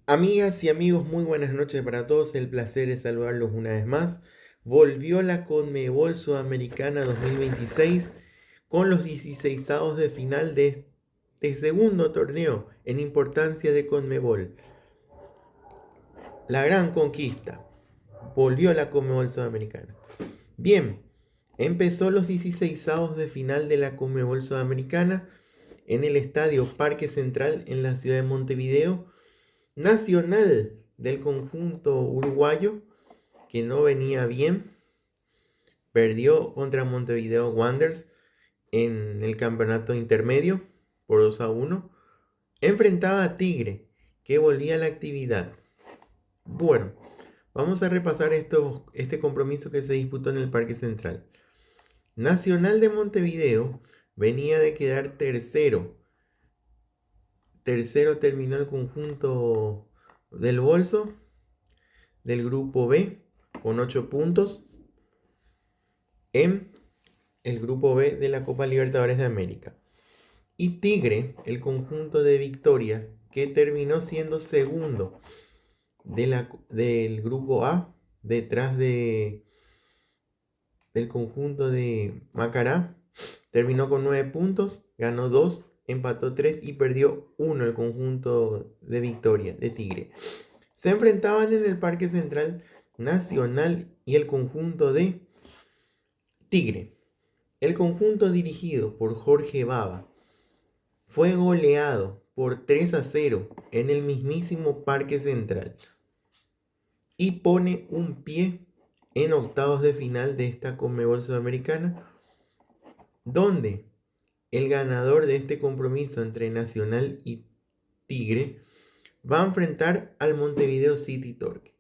Amigas y amigos, muy buenas noches para todos. El placer es saludarlos una vez más. Volvió la Conmebol Sudamericana 2026 con los 16avos de final de este segundo torneo en importancia de Conmebol. La gran conquista. Volvió la Conmebol Sudamericana. Bien, empezó los 16avos de final de la Conmebol Sudamericana en el estadio Parque Central en la ciudad de Montevideo. Nacional del conjunto uruguayo, que no venía bien, perdió contra Montevideo Wanderers en el campeonato intermedio por 2-1. Enfrentaba a Tigre, que volvía a la actividad. Bueno, vamos a repasar este compromiso que se disputó en el Parque Central. Nacional de Montevideo venía de quedar tercero. Tercero terminó el conjunto del Bolso del grupo B con 8 puntos en el grupo B de la Copa Libertadores de América. Y Tigre, el conjunto de Victoria, que terminó siendo segundo del grupo A, detrás del conjunto de Macará, terminó con 9 puntos, ganó 2, empató 3 y perdió 1 el conjunto de Victoria, de Tigre. Se enfrentaban en el Parque Central Nacional y el conjunto de Tigre. El conjunto dirigido por Jorge Baba fue goleado por 3-0 en el mismísimo Parque Central y pone un pie en octavos de final de esta Conmebol Sudamericana, donde el ganador de este compromiso entre Nacional y Tigre va a enfrentar al Montevideo City Torque.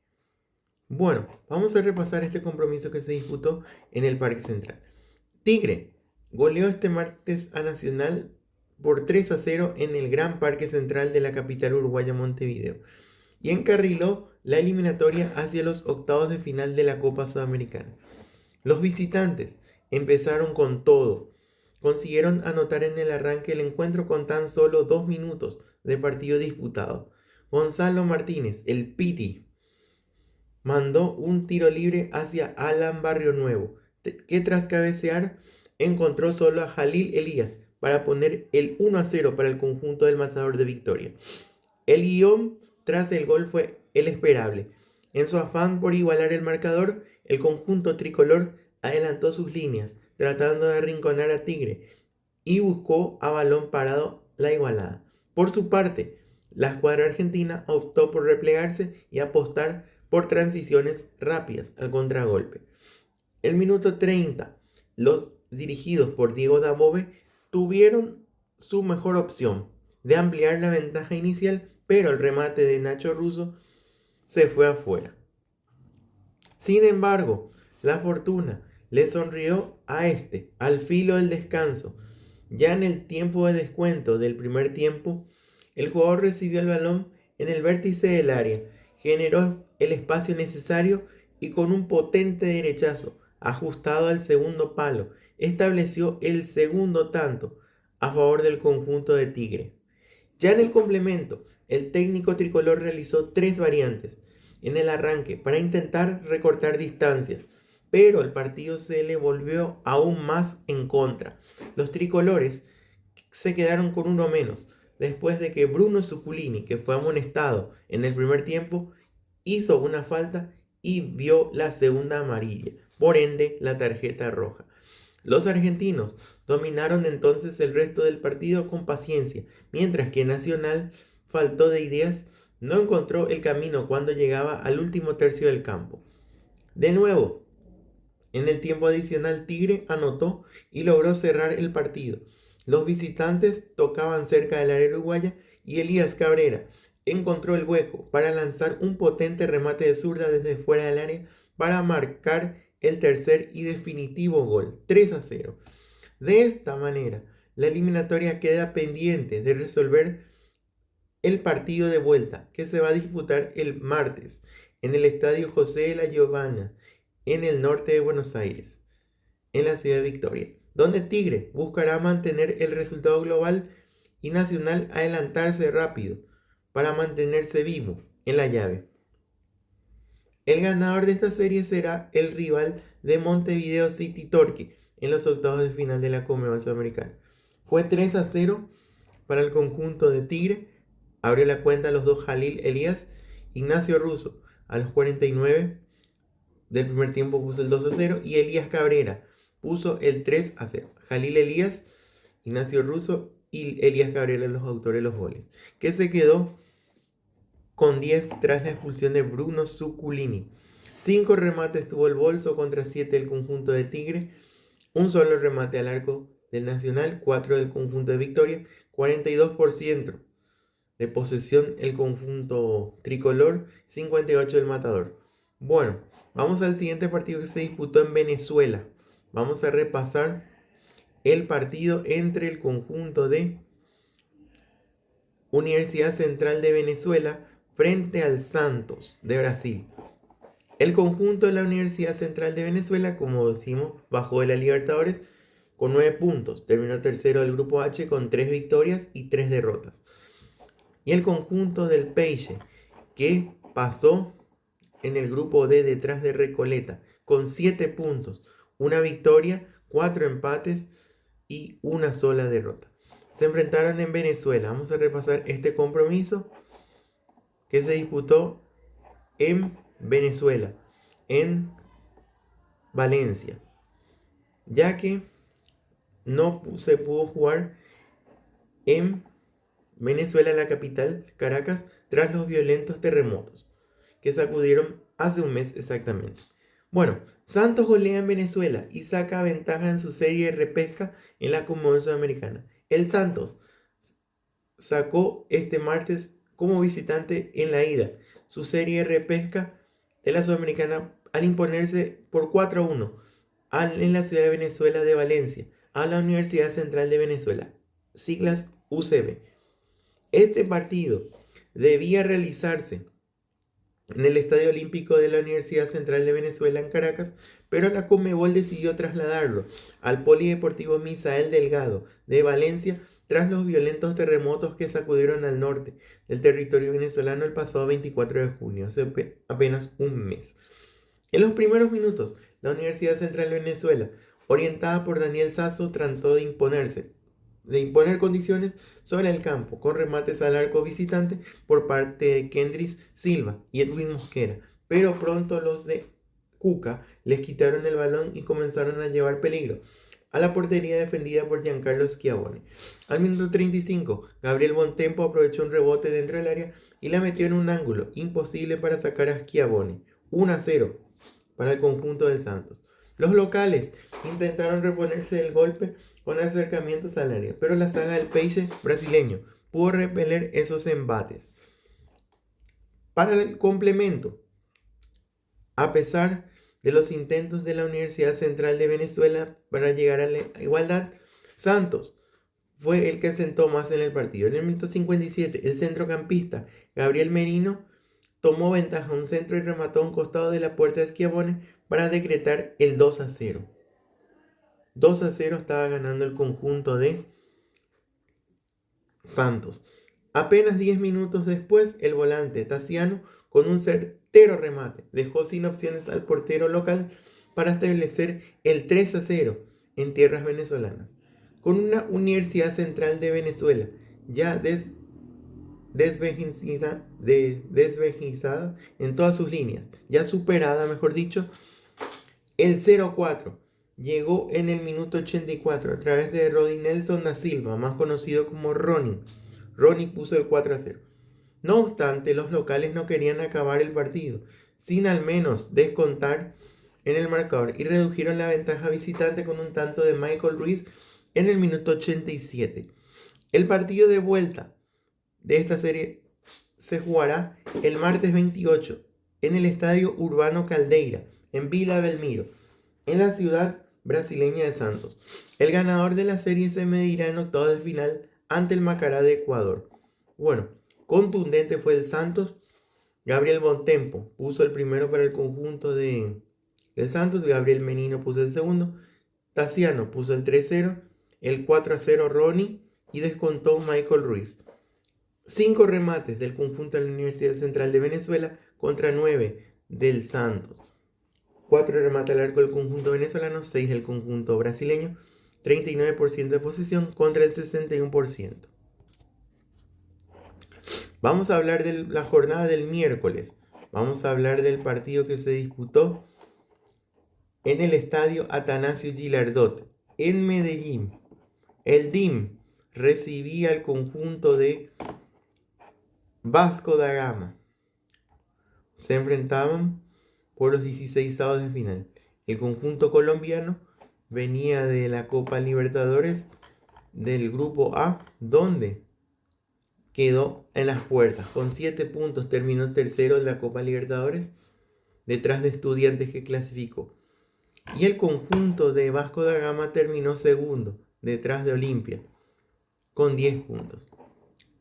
Bueno, vamos a repasar este compromiso que se disputó en el Parque Central. Tigre goleó este martes a Nacional por 3-0 en el Gran Parque Central de la capital uruguaya Montevideo y encarriló la eliminatoria hacia los octavos de final de la Copa Sudamericana. Los visitantes empezaron con todo. Consiguieron anotar en el arranque del encuentro con tan solo 2 minutos de partido disputado. Gonzalo Martínez, el Piti, mandó un tiro libre hacia Alan Barrio Nuevo, que tras cabecear encontró solo a Jalil Elías para poner el 1-0 para el conjunto del Matador de Victoria. El guión tras el gol fue el esperable. En su afán por igualar el marcador, el conjunto tricolor adelantó sus líneas, tratando de arrinconar a Tigre, y buscó a balón parado la igualada. Por su parte, la escuadra argentina optó por replegarse y apostar por transiciones rápidas al contragolpe. El minuto 30, los dirigidos por Diego Dabove tuvieron su mejor opción de ampliar la ventaja inicial, pero el remate de Nacho Russo se fue afuera. Sin embargo, la fortuna le sonrió a este al filo del descanso. Ya en el tiempo de descuento del primer tiempo, el jugador recibió el balón en el vértice del área, generó el espacio necesario y con un potente derechazo ajustado al segundo palo, estableció el segundo tanto a favor del conjunto de Tigre. Ya en el complemento, el técnico tricolor realizó 3 variantes en el arranque para intentar recortar distancias, pero el partido se le volvió aún más en contra. Los tricolores se quedaron con uno menos, después de que Bruno Zuculini, que fue amonestado en el primer tiempo, hizo una falta y vio la segunda amarilla, por ende la tarjeta roja. Los argentinos dominaron entonces el resto del partido con paciencia, mientras que Nacional faltó de ideas, no encontró el camino cuando llegaba al último tercio del campo. De nuevo, en el tiempo adicional Tigre anotó y logró cerrar el partido. Los visitantes tocaban cerca del área uruguaya y Elías Cabrera encontró el hueco para lanzar un potente remate de zurda desde fuera del área para marcar el tercer y definitivo gol, 3-0. De esta manera, la eliminatoria queda pendiente de resolver el partido de vuelta que se va a disputar el martes en el estadio José de la Giovanna en el norte de Buenos Aires, en la ciudad de Victoria, donde Tigre buscará mantener el resultado global y Nacional adelantarse rápido para mantenerse vivo en la llave. El ganador de esta serie será el rival de Montevideo City Torque en los octavos de final de la Conmebol Sudamericana. Fue 3-0 para el conjunto de Tigre. Abrió la cuenta a los dos Jalil Elías. Ignacio Russo a los 49 del primer tiempo puso el 2-0 y Elías Cabrera puso el 3-0. Jalil Elías, Ignacio Russo y Elías Cabrera los autores de los goles, que se quedó con 10 tras la expulsión de Bruno Zuculini. 5 remates tuvo el Bolso contra 7 del conjunto de Tigre. Un solo remate al arco del Nacional, 4 del conjunto de Victoria. 42% de posesión el conjunto tricolor, 58 del Matador. Bueno, vamos al siguiente partido que se disputó en Venezuela. Vamos a repasar el partido entre el conjunto de Universidad Central de Venezuela frente al Santos de Brasil. El conjunto de la Universidad Central de Venezuela, como decimos, bajó de la Libertadores con 9 puntos. Terminó tercero del grupo H con 3 victorias y 3 derrotas. Y el conjunto del Peixe, que pasó en el grupo D detrás de Recoleta con 7 puntos, 1 victoria, 4 empates y 1 sola derrota. Se enfrentaron en Venezuela. Vamos a repasar este compromiso que se disputó en Venezuela, en Valencia, ya que no se pudo jugar en Venezuela, la capital, Caracas, tras los violentos terremotos que sacudieron hace un mes exactamente. Bueno, Santos golea en Venezuela y saca ventaja en su serie de repesca en la Conmebol Sudamericana. El Santos sacó este martes como visitante en la ida su serie de repesca de la Sudamericana al imponerse por 4-1 en la ciudad de Venezuela de Valencia a la Universidad Central de Venezuela, siglas UCB. Este partido debía realizarse en el Estadio Olímpico de la Universidad Central de Venezuela en Caracas, pero la Conmebol decidió trasladarlo al Polideportivo Misael Delgado de Valencia tras los violentos terremotos que sacudieron al norte del territorio venezolano el pasado 24 de junio, hace apenas un mes. En los primeros minutos, la Universidad Central de Venezuela, orientada por Daniel Sasso, trató de imponer condiciones sobre el campo, con remates al arco visitante por parte de Kendris Silva y Edwin Mosquera, pero pronto los de Cuca les quitaron el balón y comenzaron a llevar peligro a la portería defendida por Giancarlo Schiavone. Al minuto 35, Gabriel Bontempo aprovechó un rebote dentro del área y la metió en un ángulo imposible para sacar a Schiavone. 1-0 para el conjunto de Santos. Los locales intentaron reponerse del golpe con acercamientos al área, pero la saga del Peixe brasileño pudo repeler esos embates. Para el complemento, a pesar de los intentos de la Universidad Central de Venezuela para llegar a la igualdad, Santos fue el que sentó más en el partido. En el minuto 57, el centrocampista Gabriel Merino tomó ventaja a un centro y remató a un costado de la puerta de Schiavone para decretar el 2-0. 2-0 estaba ganando el conjunto de Santos. Apenas 10 minutos después, el volante Tassiano, con un certero remate, dejó sin opciones al portero local para establecer el 3-0 en tierras venezolanas. Con una Universidad Central de Venezuela ya desvencijada en todas sus líneas, ya superada, mejor dicho, el 0-4 llegó en el minuto 84 a través de Roddy Nelson da Silva, más conocido como Ronnie. Ronnie puso el 4-0. No obstante, los locales no querían acabar el partido sin al menos descontar en el marcador y redujeron la ventaja visitante con un tanto de Michael Ruiz en el minuto 87. El partido de vuelta de esta serie se jugará el martes 28 en el Estadio Urbano Caldeira, en Vila Belmiro, en la ciudad brasileña de Santos. El ganador de la serie se medirá en octavos de final ante el Macará de Ecuador. Bueno, contundente fue el Santos. Gabriel Bontempo puso el primero para el conjunto del Santos. Gabriel Menino puso el segundo. Tassiano puso el 3-0. El 4-0 Ronnie. Y descontó Michael Ruiz. 5 remates del conjunto de la Universidad Central de Venezuela contra 9 del Santos. 4 remates al arco del conjunto venezolano, 6 del conjunto brasileño, 39% de posesión contra el 61%. Vamos a hablar de la jornada del miércoles. Vamos a hablar del partido que se disputó en el estadio Atanasio Girardot, en Medellín. El DIM recibía al conjunto de Vasco da Gama. Se enfrentaban por los 16avos de final. El conjunto colombiano venía de la Copa Libertadores del Grupo A, donde quedó en las puertas. Con 7 puntos terminó tercero en la Copa Libertadores, detrás de Estudiantes que clasificó. Y el conjunto de Vasco da Gama terminó segundo, detrás de Olimpia, con 10 puntos.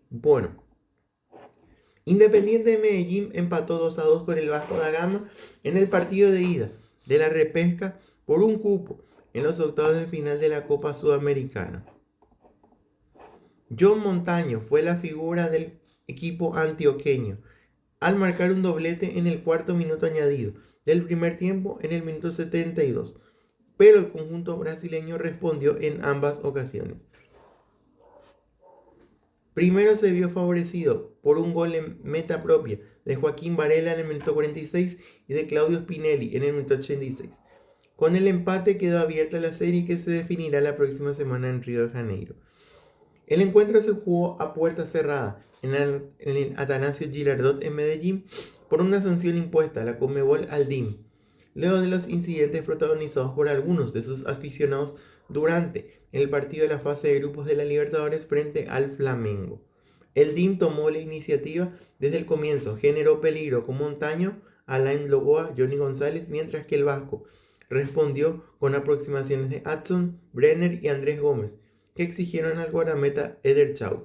Bueno, Independiente de Medellín empató 2-2 con el Vasco da Gama en el partido de ida de la repesca por un cupo en los octavos de final de la Copa Sudamericana. John Montaño fue la figura del equipo antioqueño al marcar un doblete en el cuarto minuto añadido del primer tiempo en el minuto 72, pero el conjunto brasileño respondió en ambas ocasiones. Primero se vio favorecido por un gol en meta propia de Joaquín Varela en el minuto 46 y de Claudio Spinelli en el minuto 86. Con el empate quedó abierta la serie que se definirá la próxima semana en Río de Janeiro. El encuentro se jugó a puerta cerrada en el Atanasio Girardot en Medellín por una sanción impuesta a la Conmebol al DIM, luego de los incidentes protagonizados por algunos de sus aficionados durante el partido de la fase de grupos de la Libertadores frente al Flamengo. El DIM tomó la iniciativa desde el comienzo, generó peligro con Montaño, Alain Loboa, Johnny González, mientras que el Vasco respondió con aproximaciones de Adson, Brenner y Andrés Gómez, que exigieron al guardameta Eder Chaus.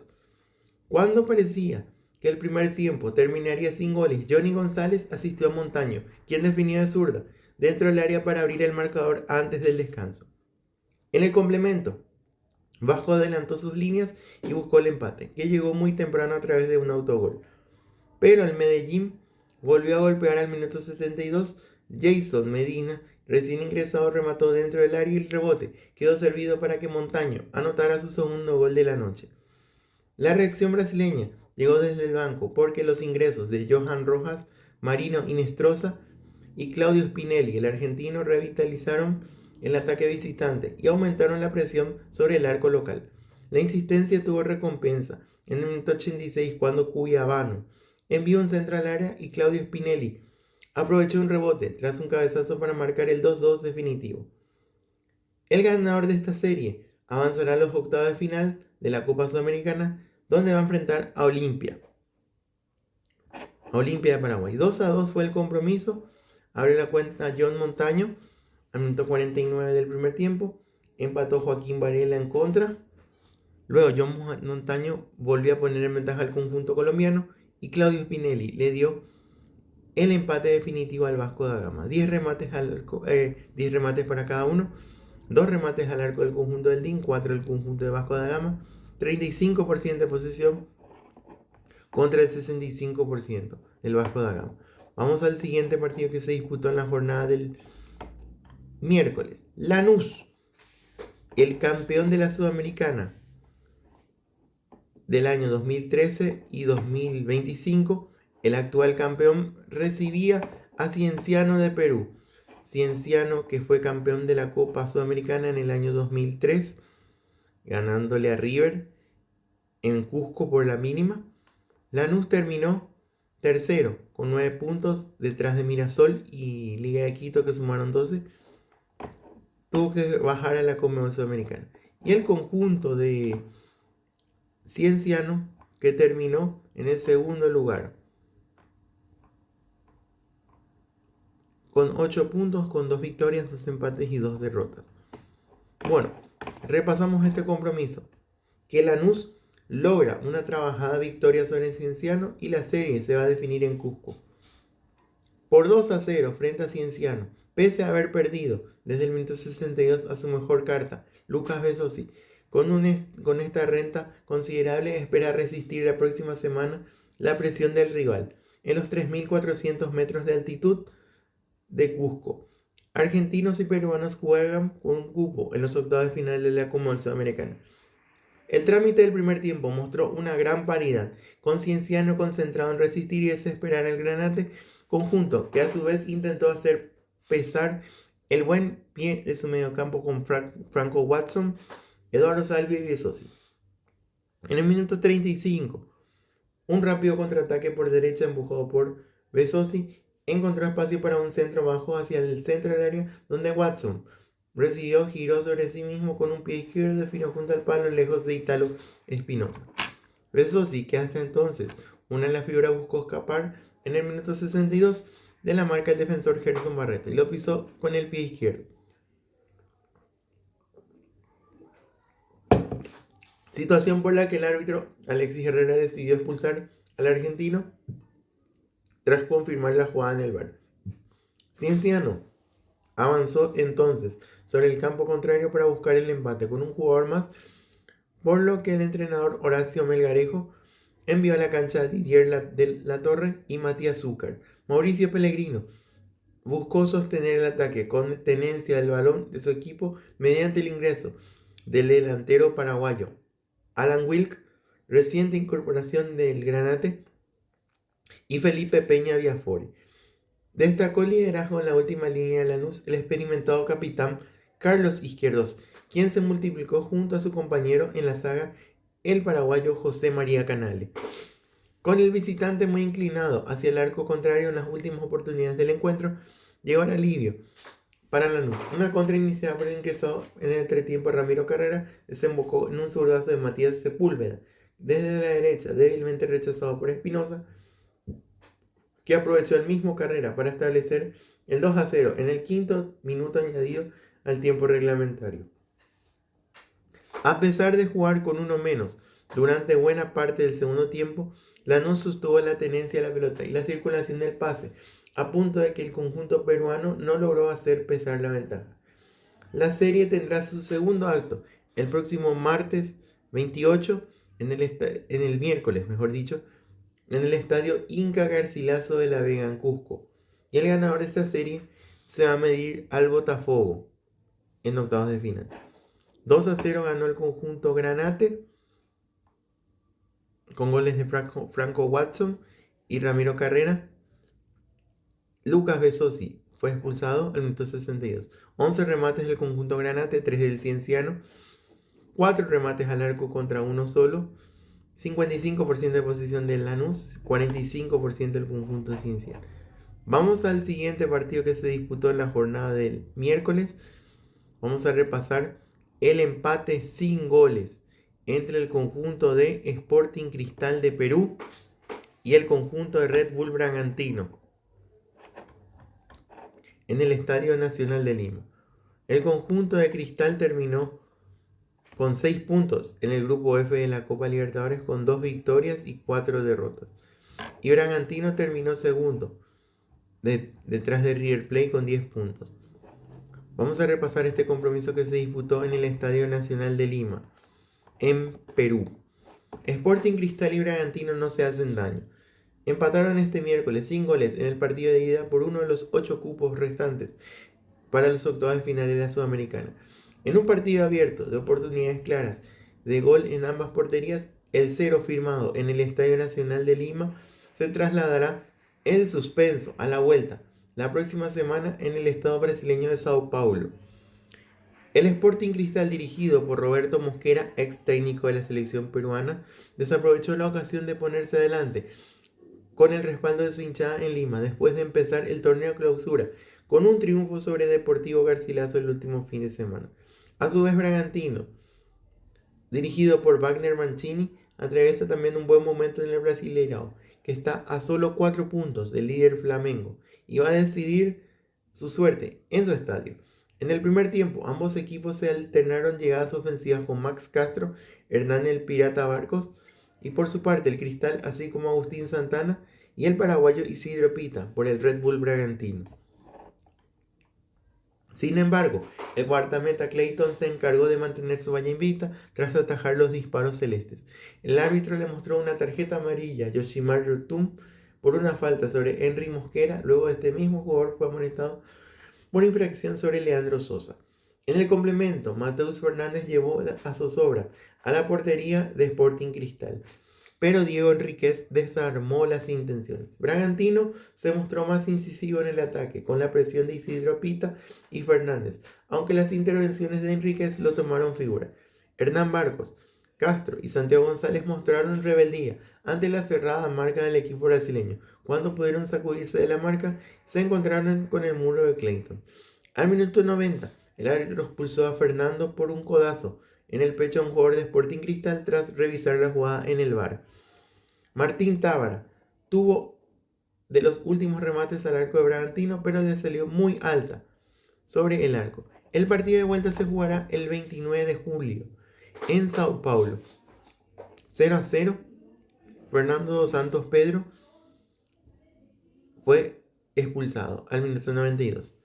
Cuando parecía que el primer tiempo terminaría sin goles, Johnny González asistió a Montaño, quien definió de zurda dentro del área para abrir el marcador antes del descanso. En el complemento, Vasco adelantó sus líneas y buscó el empate, que llegó muy temprano a través de un autogol. Pero el Medellín volvió a golpear al minuto 72. Jason Medina, recién ingresado, remató dentro del área y el rebote quedó servido para que Montaño anotara su segundo gol de la noche. La reacción brasileña llegó desde el banco porque los ingresos de Johan Rojas, Marino Inestrosa y Claudio Spinelli, el argentino, revitalizaron el ataque visitante y aumentaron la presión sobre el arco local. La insistencia tuvo recompensa en el minuto 86 cuando Cuyabano envió un centro al área y Claudio Spinelli aprovechó un rebote tras un cabezazo para marcar el 2-2 definitivo. El ganador de esta serie avanzará a los octavos de final de la Copa Sudamericana, donde va a enfrentar a Olimpia. Olimpia de Paraguay. 2-2 fue el compromiso. Abre la cuenta John Montaño al minuto 49 del primer tiempo. Empató Joaquín Varela en contra. Luego John Montaño volvió a poner en ventaja al conjunto colombiano y Claudio Spinelli le dio el empate definitivo al Vasco da Gama. 10 remates para cada uno. 2 remates al arco del conjunto del DIN, 4 del conjunto de Vasco da Gama. 35% de posesión contra el 65% del Vasco da Gama. Vamos al siguiente partido que se disputó en la jornada del miércoles. Lanús, el campeón de la Sudamericana del año 2013 y 2025, el actual campeón, recibía a Cienciano de Perú. Cienciano, que fue campeón de la Copa Sudamericana en el año 2003, ganándole a River en Cusco por la mínima. Lanús terminó tercero con 9 puntos detrás de Mirasol y Liga de Quito, que sumaron 12. Tuvo que bajar a la Conmebol Sudamericana. Y el conjunto de Cienciano, que terminó en el segundo lugar con 8 puntos, con 2 victorias, 2 empates y 2 derrotas. Bueno, repasamos este compromiso. Que Lanús logra una trabajada victoria sobre Cienciano y la serie se va a definir en Cusco. Por 2-0 frente a Cienciano, pese a haber perdido desde el minuto 62 a su mejor carta, Lucas Besosi, Con esta renta considerable espera resistir la próxima semana la presión del rival en los 3.400 metros de altitud de Cusco. Argentinos y peruanos juegan con un cupo en los octavos de final de la Copa Sudamericana. El trámite del primer tiempo mostró una gran paridad, con Cienciano concentrado en resistir y desesperar al Granate, conjunto que a su vez intentó hacer pesar el buen pie de su mediocampo con Franco Watson, Eduardo Salvio y Besosi. En el minuto 35, un rápido contraataque por derecha empujado por Besosi encontró espacio para un centro bajo hacia el centro del área, donde Watson recibió, giró sobre sí mismo con un pie izquierdo y definió junto al palo lejos de Italo Espinosa. Besosi, que hasta entonces una de las figuras buscó escapar en el minuto 62 de la marca del defensor Gerson Barreto y lo pisó con el pie izquierdo. Situación por la que el árbitro Alexis Herrera decidió expulsar al argentino tras confirmar la jugada en el VAR. Cienciano avanzó entonces sobre el campo contrario para buscar el empate con un jugador más, por lo que el entrenador Horacio Melgarejo envió a la cancha a Didier de la Torre y Matías Zúcar. Mauricio Pellegrino buscó sostener el ataque con tenencia del balón de su equipo mediante el ingreso del delantero paraguayo Alan Wilk, reciente incorporación del Granate, y Felipe Peña Viafore. Destacó el liderazgo en la última línea de Lanús el experimentado capitán Carlos Izquierdos, quien se multiplicó junto a su compañero en la saga, el paraguayo José María Canale. Con el visitante muy inclinado hacia el arco contrario en las últimas oportunidades del encuentro, llegó al alivio para Lanús. Una contra iniciada por el ingresado en el entretiempo Ramiro Carrera desembocó en un zurdazo de Matías Sepúlveda desde la derecha, débilmente rechazado por Espinosa, que aprovechó el mismo Carrera para establecer el 2-0 en el quinto minuto añadido al tiempo reglamentario. A pesar de jugar con uno menos durante buena parte del segundo tiempo, Lanús sostuvo la tenencia de la pelota y la circulación del pase, a punto de que el conjunto peruano no logró hacer pesar la ventaja. La serie tendrá su segundo acto el próximo martes 28, en el miércoles, en el estadio Inca Garcilaso de la Vega en Cusco. Y el ganador de esta serie se va a medir al Botafogo en octavos de final. 2-0 ganó el conjunto Granate con goles de Franco Watson y Ramiro Carrera. Lucas Besosi fue expulsado al minuto 62. 11 remates del conjunto Granate, 3 del Cienciano, 4 remates al arco contra uno solo, 55% de posición del Lanús, 45% del conjunto Cienciano. Vamos al siguiente partido que se disputó en la jornada del miércoles. Vamos a repasar el empate sin goles entre el conjunto de Sporting Cristal de Perú y el conjunto de Red Bull Bragantino en el Estadio Nacional de Lima. El conjunto de Cristal terminó con 6 puntos en el grupo F de la Copa Libertadores con 2 victorias y 4 derrotas. Y Bragantino terminó segundo, detrás de River Plate con 10 puntos. Vamos a repasar este compromiso que se disputó en el Estadio Nacional de Lima, en Perú. Sporting Cristal y Bragantino no se hacen daño. Empataron este miércoles sin goles en el partido de ida por uno de los 8 cupos restantes para los octavos de final de la Sudamericana. En un partido abierto de oportunidades claras de gol en ambas porterías, el 0 firmado en el Estadio Nacional de Lima se trasladará el suspenso a la vuelta la próxima semana en el estado brasileño de Sao Paulo. El Sporting Cristal, dirigido por Roberto Mosquera, ex técnico de la selección peruana, desaprovechó la ocasión de ponerse adelante con el respaldo de su hinchada en Lima después de empezar el torneo clausura con un triunfo sobre Deportivo Garcilaso el último fin de semana. A su vez, Bragantino, dirigido por Wagner Mancini, atraviesa también un buen momento en el Brasileirão, que está a solo 4 puntos del líder Flamengo y va a decidir su suerte en su estadio. En el primer tiempo, ambos equipos se alternaron llegadas ofensivas con Max Castro, Hernán el Pirata Barcos y por su parte el Cristal, así como Agustín Santana y el paraguayo Isidro Pita por el Red Bull Bragantino. Sin embargo, el guardameta Clayton se encargó de mantener su valla invicta tras atajar los disparos celestes. El árbitro le mostró una tarjeta amarilla a Yoshimar Yotun por una falta sobre Henry Mosquera. Luego este mismo jugador fue amonestado por infracción sobre Leandro Sosa. En el complemento, Mateus Fernández llevó a zozobra a la portería de Sporting Cristal, pero Diego Enríquez desarmó las intenciones. Bragantino se mostró más incisivo en el ataque, con la presión de Isidro Pita y Fernández, aunque las intervenciones de Enríquez lo tomaron figura. Hernán Barcos, Castro y Santiago González mostraron rebeldía ante la cerrada marca del equipo brasileño. Cuando pudieron sacudirse de la marca, se encontraron con el muro de Clayton. Al minuto 90, el árbitro expulsó a Fernando por un codazo en el pecho a un jugador de Sporting Cristal tras revisar la jugada en el VAR. Martín Tábara tuvo de los últimos remates al arco de Bragantino, pero le salió muy alta sobre el arco. El partido de vuelta se jugará el 29 de julio en Sao Paulo. 0-0. Fernando dos Santos Pedro fue expulsado al minuto 92.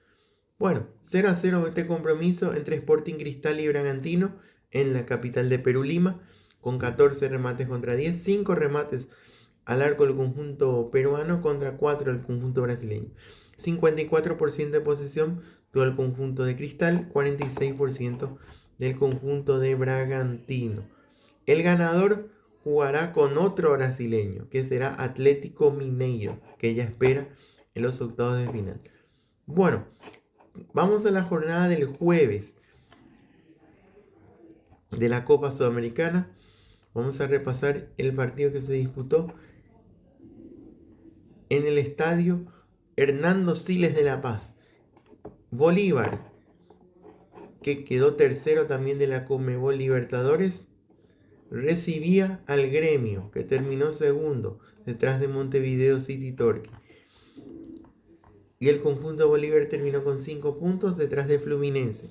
Bueno, 0-0 este compromiso entre Sporting Cristal y Bragantino en la capital de Perú, Lima, con 14 remates contra 10, 5 remates al arco del conjunto peruano contra 4 del conjunto brasileño. 54% de posesión tuvo el conjunto de Cristal, 46% del conjunto de Bragantino. El ganador jugará con otro brasileño, que será Atlético Mineiro, que ya espera en los octavos de final. Bueno, vamos a la jornada del jueves de la Copa Sudamericana. Vamos a repasar el partido que se disputó en el estadio Hernando Siles de La Paz. Bolívar, que quedó tercero también de la Conmebol Libertadores, recibía al Gremio, que terminó segundo detrás de Montevideo City Torque. Y el conjunto Bolívar terminó con 5 puntos detrás de Fluminense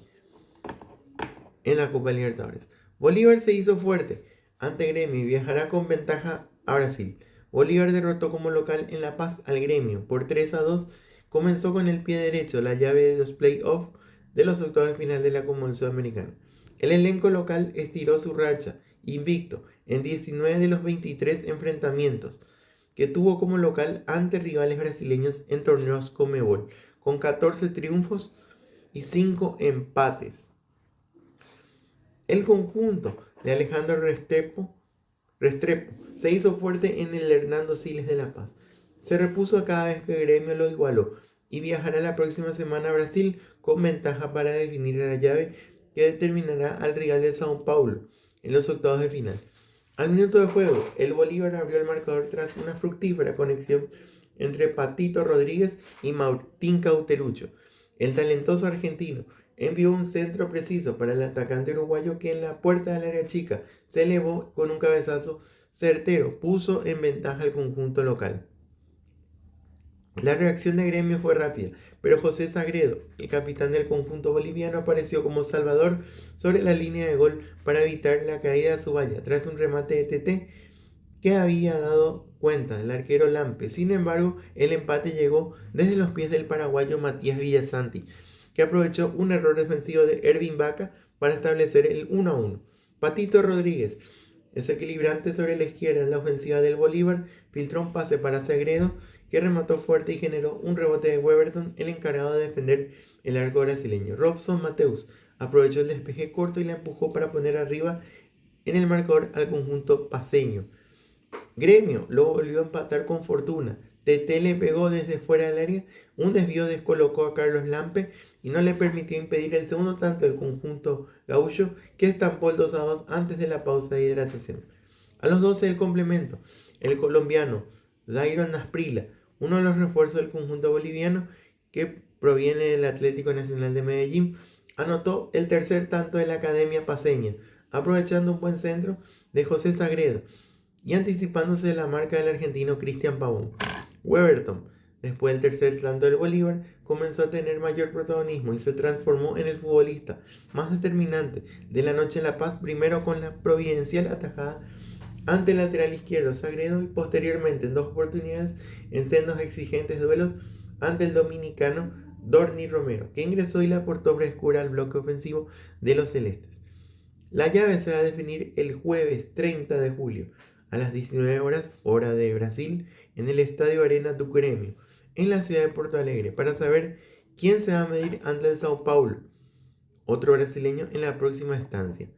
en la Copa Libertadores. Bolívar se hizo fuerte ante Gremio y viajará con ventaja a Brasil. Bolívar derrotó como local en La Paz al Gremio por 3-2. Comenzó con el pie derecho la llave de los playoffs de los octavos de final de la Conmebol Sudamericana. El elenco local estiró su racha invicto en 19 de los 23 enfrentamientos que tuvo como local ante rivales brasileños en torneos Conmebol, con 14 triunfos y 5 empates. El conjunto de Alejandro Restrepo se hizo fuerte en el Hernando Siles de La Paz. Se repuso cada vez que Gremio lo igualó y viajará la próxima semana a Brasil con ventaja para definir la llave que determinará al rival de Sao Paulo en los octavos de final. Al minuto de juego, el Bolívar abrió el marcador tras una fructífera conexión entre Patito Rodríguez y Martín Cauterucho. El talentoso argentino envió un centro preciso para el atacante uruguayo que en la puerta del área chica se elevó con un cabezazo certero, puso en ventaja al conjunto local. La reacción de Gremio fue rápida, pero José Sagredo, el capitán del conjunto boliviano, apareció como salvador sobre la línea de gol para evitar la caída de su valla tras un remate de TT que había dado cuenta el arquero Lampe. Sin embargo, el empate llegó desde los pies del paraguayo Matías Villasanti, que aprovechó un error defensivo de Ervin Vaca para establecer el 1-1. Patito Rodríguez, desequilibrante sobre la izquierda en la ofensiva del Bolívar, filtró un pase para Sagredo, que remató fuerte y generó un rebote de Weberton, el encargado de defender el arco brasileño. Robson Mateus aprovechó el despeje corto y la empujó para poner arriba en el marcador al conjunto paceño. Gremio lo volvió a empatar con fortuna. TT le pegó desde fuera del área, un desvío descolocó a Carlos Lampe y no le permitió impedir el segundo tanto del conjunto gaucho, que estampó el 2-2 antes de la pausa de hidratación. A los 12 del complemento, el colombiano Dairon Asprilla, uno de los refuerzos del conjunto boliviano que proviene del Atlético Nacional de Medellín, anotó el tercer tanto de la Academia Paceña, aprovechando un buen centro de José Sagredo y anticipándose de la marca del argentino Cristian Pavón. Weberton, después del tercer tanto del Bolívar, comenzó a tener mayor protagonismo y se transformó en el futbolista más determinante de la noche en La Paz, primero con la providencial atajada ante el lateral izquierdo Sagredo y posteriormente en 2 oportunidades en sendos exigentes duelos ante el dominicano Dorni Romero, que ingresó y le aportó frescura al bloque ofensivo de los celestes. La llave se va a definir el jueves 30 de julio a las 19 horas, hora de Brasil, en el Estadio Arena do Grêmio, en la ciudad de Porto Alegre, para saber quién se va a medir ante el Sao Paulo, otro brasileño, en la próxima estancia.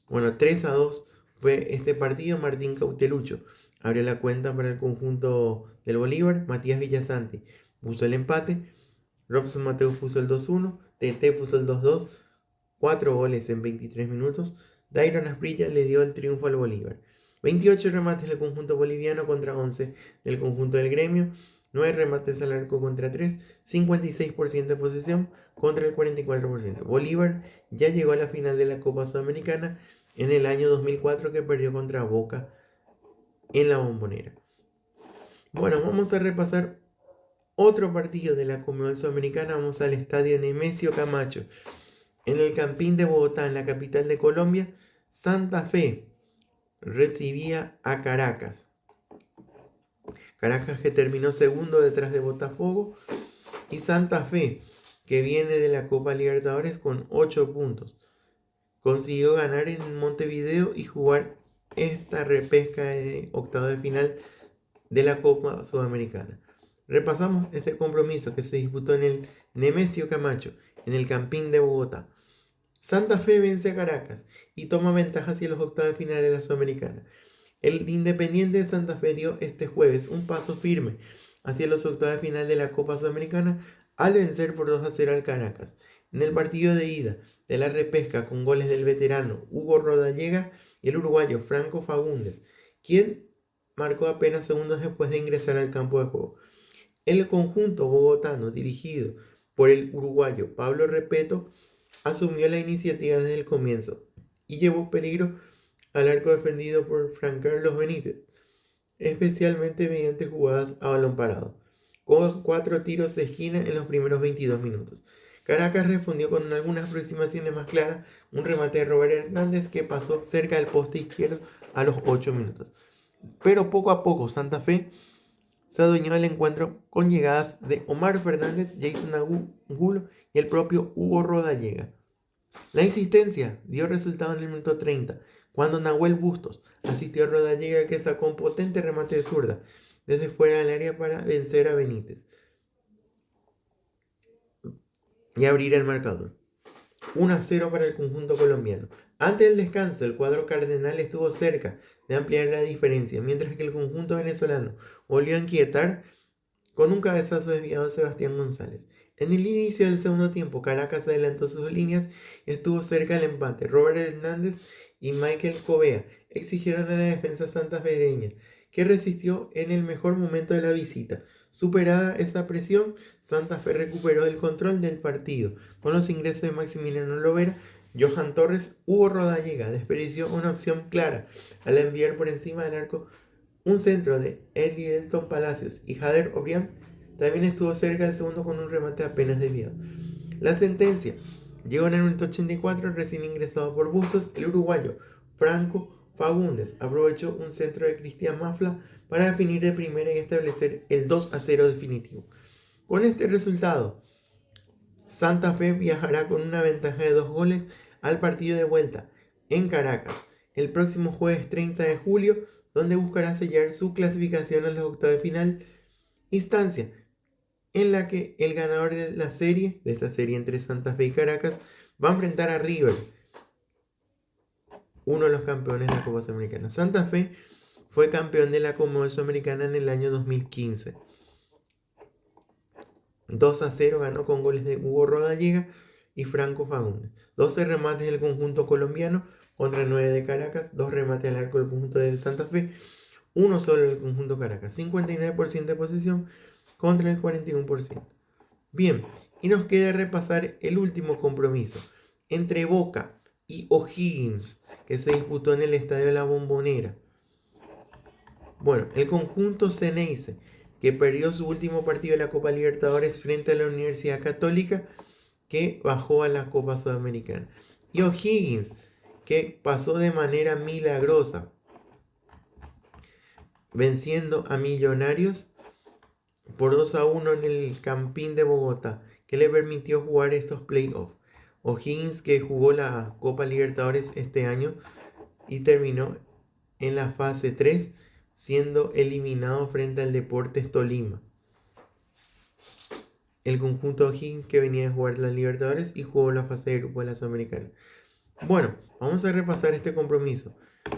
Bueno, 3-2 fue este partido. Martín Cautelucho abrió la cuenta para el conjunto del Bolívar. Matías Villasante puso el empate. Robson Mateus puso el 2-1. TT puso el 2-2. 4 goles en 23 minutos. Dairon Asprilla le dio el triunfo al Bolívar. 28 remates del conjunto boliviano contra 11 del conjunto del Gremio. 9 remates al arco contra 3. 56% de posesión contra el 44%. Bolívar ya llegó a la final de la Copa Sudamericana en el año 2004, que perdió contra Boca en la Bombonera. Bueno, vamos a repasar otro partido de la Conmebol Sudamericana. Vamos al estadio Nemesio Camacho, en el Campín de Bogotá, en la capital de Colombia. Santa Fe recibía a Caracas. Caracas, que terminó segundo detrás de Botafogo, y Santa Fe, que viene de la Copa Libertadores con 8 puntos. Consiguió ganar en Montevideo y jugar esta repesca de octavo de final de la Copa Sudamericana. Repasamos este compromiso que se disputó en el Nemesio Camacho, en el Campín de Bogotá. Santa Fe vence a Caracas y toma ventaja hacia los octavos de final de la Sudamericana. El Independiente de Santa Fe dio este jueves un paso firme hacia los octavos de final de la Copa Sudamericana al vencer por 2-0 al Caracas. En el partido de ida de la repesca, con goles del veterano Hugo Rodallega y el uruguayo Franco Fagundes, quien marcó apenas segundos después de ingresar al campo de juego. El conjunto bogotano, dirigido por el uruguayo Pablo Repeto, asumió la iniciativa desde el comienzo y llevó peligro al arco defendido por Fran Carlos Benítez, especialmente mediante jugadas a balón parado, con 4 tiros de esquina en los primeros 22 minutos. Caracas respondió con algunas aproximaciones más claras, un remate de Robert Hernández que pasó cerca del poste izquierdo a los 8 minutos. Pero poco a poco Santa Fe se adueñó del encuentro con llegadas de Omar Fernández, Jason Angulo y el propio Hugo Rodallega. La insistencia dio resultado en el minuto 30, cuando Nahuel Bustos asistió a Rodallega, que sacó un potente remate de zurda desde fuera del área para vencer a Benítez y abrir el marcador. 1-0 para el conjunto colombiano. Antes del descanso, el cuadro cardenal estuvo cerca de ampliar la diferencia, mientras que el conjunto venezolano volvió a inquietar con un cabezazo desviado de Sebastián González. En el inicio del segundo tiempo, Caracas adelantó sus líneas y estuvo cerca del empate. Robert Hernández y Michael Covea exigieron a la defensa santafedeña, que resistió en el mejor momento de la visita. Superada esa presión, Santa Fe recuperó el control del partido. Con los ingresos de Maximiliano Lovera, Johan Torres, Hugo Rodallega desperdició una opción clara al enviar por encima del arco un centro de Edelton Palacios, y Jader Obrián también estuvo cerca del segundo con un remate apenas desviado. La sentencia llegó en el minuto 84, recién ingresado por Bustos. El uruguayo Franco Fagundes aprovechó un centro de Cristian Mafla para definir de primera y establecer el 2-0 definitivo. Con este resultado, Santa Fe viajará con una ventaja de 2 goles al partido de vuelta en Caracas el próximo jueves 30 de julio, donde buscará sellar su clasificación a los octavos de final, instancia en la que el ganador de esta serie entre Santa Fe y Caracas, va a enfrentar a River, uno de los campeones de la Copa Sudamericana. Santa Fe fue campeón de la Copa Sudamericana en el año 2015. 2-0 ganó con goles de Hugo Rodallega y Franco Fagundes. 12 remates del conjunto colombiano contra 9 de Caracas, 2 remates al arco del conjunto de Santa Fe, 1 solo del conjunto Caracas, 59% de posesión contra el 41%. Bien, y nos queda repasar el último compromiso entre Boca y O'Higgins, que se disputó en el Estadio de la Bombonera. Bueno, el conjunto Ceneice, que perdió su último partido de la Copa Libertadores frente a la Universidad Católica, que bajó a la Copa Sudamericana. Y O'Higgins, que pasó de manera milagrosa, venciendo a Millonarios por 2-1 en el Campín de Bogotá, que le permitió jugar estos playoffs. O'Higgins, que jugó la Copa Libertadores este año y terminó en la fase 3, siendo eliminado frente al Deportes Tolima. El conjunto O'Higgins, que venía a jugar las Libertadores y jugó la fase de grupo de la Sudamericana. Bueno, vamos a repasar este compromiso,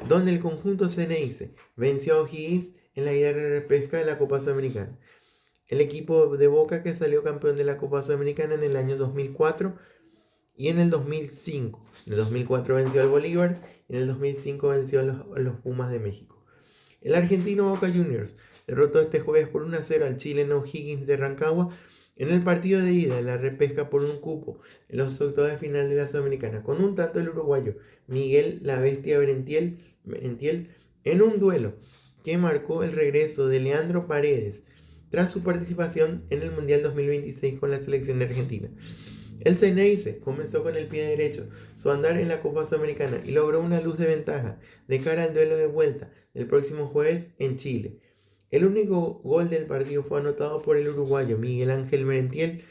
donde el conjunto Ceneice venció a O'Higgins en la ida de repesca de la Copa Sudamericana. El equipo de Boca, que salió campeón de la Copa Sudamericana en el año 2004 y en el 2005. En el 2004 venció al Bolívar y en el 2005 venció a los Pumas de México. El argentino Boca Juniors derrotó este jueves por 1-0 al chileno O'Higgins de Rancagua en el partido de ida de la repesca por un cupo en los octavos de final de la Sudamericana, con un tanto del uruguayo Miguel La Bestia Merentiel en un duelo que marcó el regreso de Leandro Paredes tras su participación en el Mundial 2026 con la selección de Argentina. El Ceneice comenzó con el pie derecho su andar en la Copa Sudamericana y logró una luz de ventaja de cara al duelo de vuelta del próximo jueves en Chile. El único gol del partido fue anotado por el uruguayo Miguel Ángel Merentiel,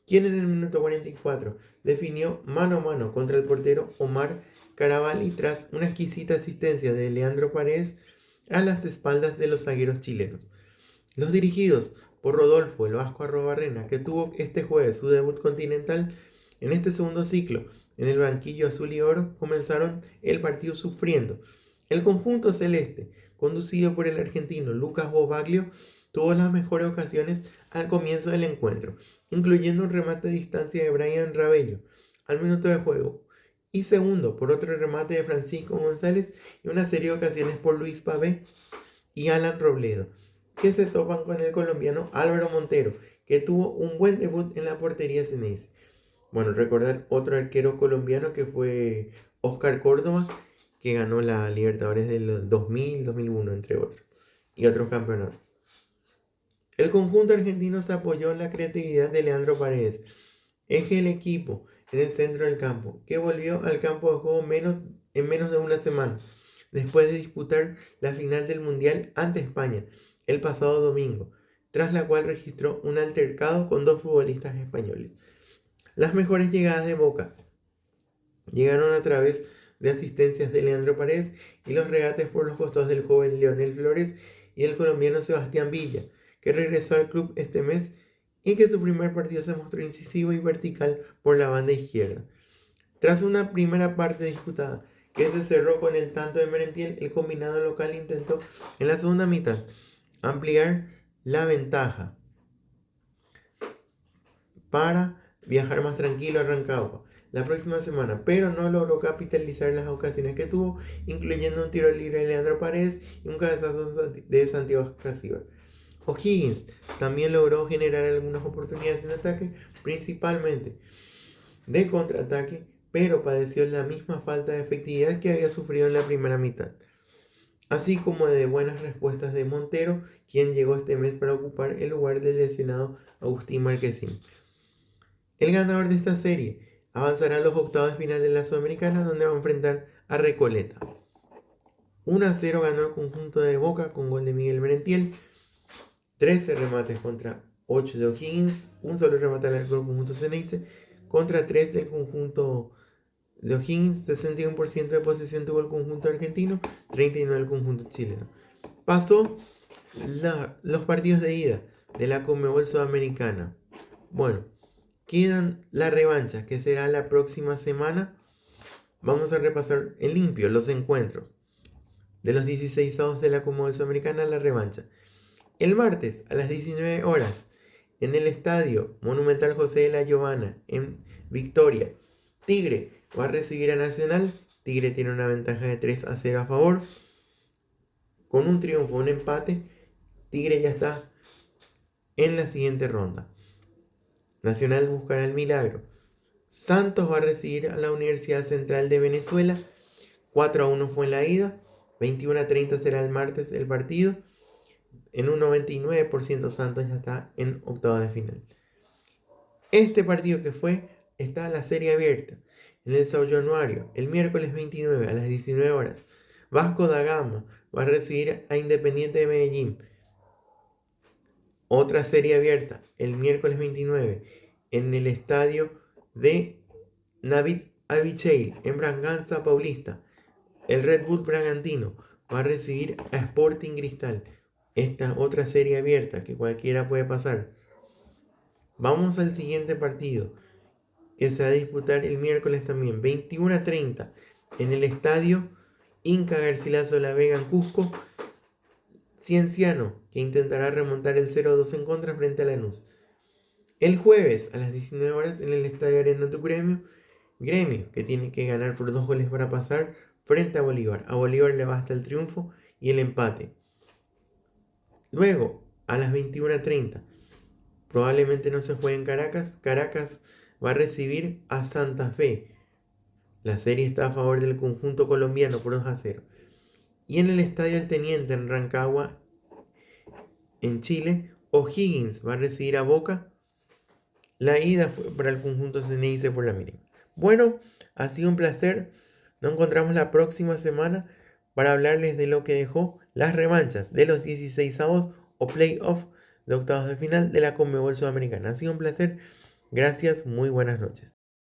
quien en el minuto 44 definió mano a mano contra el portero Omar Carabalí tras una exquisita asistencia de Leandro Paredes a las espaldas de los zagueros chilenos. Los dirigidos por Rodolfo el Vasco Arrobarrena, que tuvo este jueves su debut continental en este segundo ciclo en el banquillo azul y oro, comenzaron el partido sufriendo. El conjunto celeste, conducido por el argentino Lucas Bobaglio, tuvo las mejores ocasiones al comienzo del encuentro, incluyendo un remate a distancia de Brian Rabello al minuto de juego, y segundo por otro remate de Francisco González y una serie de ocasiones por Luis Pavés y Alan Robledo, que se topan con el colombiano Álvaro Montero, que tuvo un buen debut en la portería Ceneice. Bueno, recordar otro arquero colombiano que fue Oscar Córdoba, que ganó la Libertadores del 2000, 2001, entre otros, y otros campeonatos. El conjunto argentino se apoyó en la creatividad de Leandro Paredes, eje del equipo en el centro del campo, que volvió al campo de juego en menos de una semana, después de disputar la final del Mundial ante España el pasado domingo, tras la cual registró un altercado con dos futbolistas españoles. Las mejores llegadas de Boca llegaron a través de asistencias de Leandro Paredes y los regates por los costados del joven Leonel Flores y el colombiano Sebastián Villa, que regresó al club este mes y que su primer partido se mostró incisivo y vertical por la banda izquierda. Tras una primera parte disputada que se cerró con el tanto de Merentiel, el combinado local intentó en la segunda mitad ampliar la ventaja para viajar más tranquilo a Rancagua la próxima semana, pero no logró capitalizar las ocasiones que tuvo, incluyendo un tiro libre de Leandro Paredes y un cabezazo de Santiago Casíbar. O'Higgins también logró generar algunas oportunidades en ataque, principalmente de contraataque, pero padeció la misma falta de efectividad que había sufrido en la primera mitad, así como de buenas respuestas de Montero, quien llegó este mes para ocupar el lugar del lesionado Agustín Marquesín. El ganador de esta serie avanzará a los octavos de final de la Sudamericana, donde va a enfrentar a Recoleta. 1-0 ganó el conjunto de Boca con gol de Miguel Merentiel, 13 remates contra 8 de O'Higgins, un solo remate al arco del conjunto Ceneice, contra 3 del conjunto de O'Higgins. 61% de posesión tuvo el conjunto argentino, 39% el conjunto chileno. Pasó los partidos de ida de la Conmebol Sudamericana. Bueno, quedan la revancha, que será la próxima semana. Vamos a repasar en limpio los encuentros de los 16avos de la Conmebol Sudamericana, la revancha. El martes a las 19 horas en el Estadio Monumental José de la Giovana en Victoria, Tigre va a recibir a Nacional. Tigre tiene una ventaja de 3-0 a favor. Con un triunfo, un empate, Tigre ya está en la siguiente ronda. Nacional buscará el milagro. Santos va a recibir a la Universidad Central de Venezuela. 4-1 fue en la ida. 21-30 será el martes el partido. En un 99% Santos ya está en octavos de final. Este partido que fue, está la serie abierta en el São Januário el miércoles 29 a las 19 horas. Vasco da Gama va a recibir a Independiente de Medellín. Otra serie abierta el miércoles 29. en el estadio de Navid Avicheil, en Braganza Paulista. El Red Bull Bragantino va a recibir a Sporting Cristal. Esta otra serie abierta que cualquiera puede pasar. Vamos al siguiente partido, que se va a disputar el miércoles también, 21:30, en el estadio Inca Garcilaso de la Vega en Cusco. Cienciano, que intentará remontar el 0-2 en contra frente a Lanús. El jueves a las 19 horas en el estadio Arena Tu Gremio, que tiene que ganar por 2 goles para pasar frente a Bolívar. A Bolívar le basta el triunfo y el empate. Luego, a las 21:30, probablemente no se juegue en Caracas. Caracas va a recibir a Santa Fe. La serie está a favor del conjunto colombiano por 2-0. Y en el estadio El Teniente en Rancagua, en Chile, O'Higgins va a recibir a Boca. La ida fue para el conjunto Ceneice por la mínima. Bueno, ha sido un placer. Nos encontramos la próxima semana para hablarles de lo que dejó las revanchas de los 16avos o playoff de octavos de final de la Conmebol Sudamericana. Ha sido un placer. Gracias, muy buenas noches.